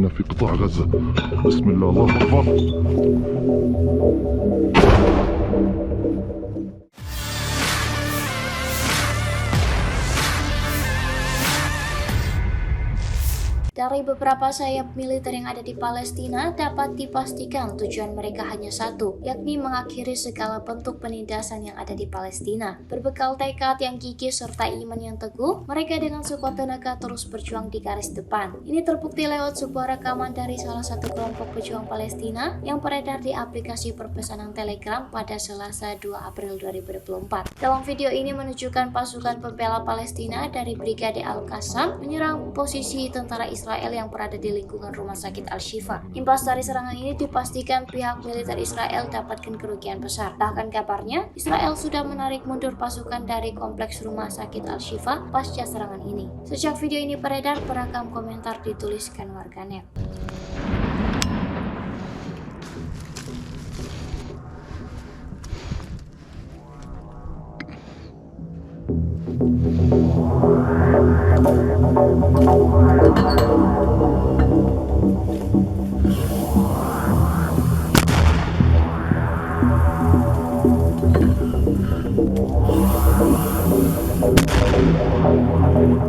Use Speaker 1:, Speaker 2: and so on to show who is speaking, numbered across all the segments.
Speaker 1: المدنيين في قطاع غزة. بسم الله، الله أكبر.
Speaker 2: Dari beberapa sayap militer yang ada di Palestina, dapat dipastikan tujuan mereka hanya satu, yakni mengakhiri segala bentuk penindasan yang ada di Palestina. Berbekal tekad yang gigih serta iman yang teguh, mereka dengan sekuat tenaga terus berjuang di garis depan. Ini terbukti lewat sebuah rekaman dari salah satu kelompok pejuang Palestina yang beredar di aplikasi perpesanan Telegram pada Selasa 2 April 2024. Dalam video ini menunjukkan pasukan pembela Palestina dari Brigade Al-Qassam menyerang posisi tentara Israel yang berada di lingkungan rumah sakit Al-Shifa. Imbas dari serangan ini dipastikan pihak militer Israel dapatkan kerugian besar. Bahkan kabarnya, Israel sudah menarik mundur pasukan dari kompleks rumah sakit Al-Shifa pasca serangan ini. Sejak video ini beredar, beragam komentar dituliskan warganet.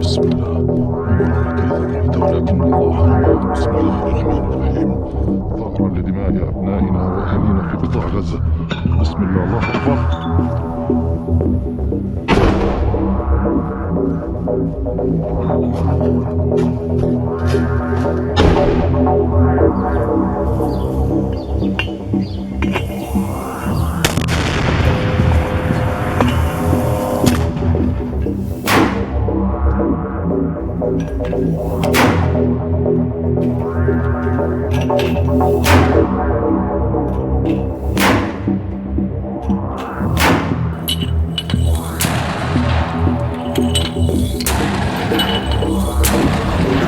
Speaker 1: بسم الله، وما لك إذا رأيت ولكن الله يرى. بسم الله الرحمن الرحيم. ثأرا لدماء أبنائنا وأهلنا في قطاع غزة. بسم الله، الله أكبر.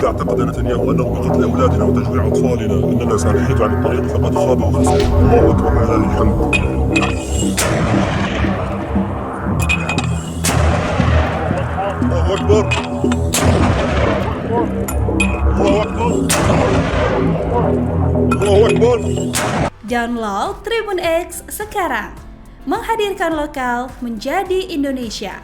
Speaker 3: إذا اعتقد نتنياهو أنه بقتل أولادنا وتجويع أطفالنا أننا سنحيد عن الطريق فقد خاب وخسر. الله أكبر ولله الحمد. الله أكبر. الله أكبر. الله أكبر.
Speaker 4: Download Tribun X sekarang, menghadirkan lokal menjadi Indonesia.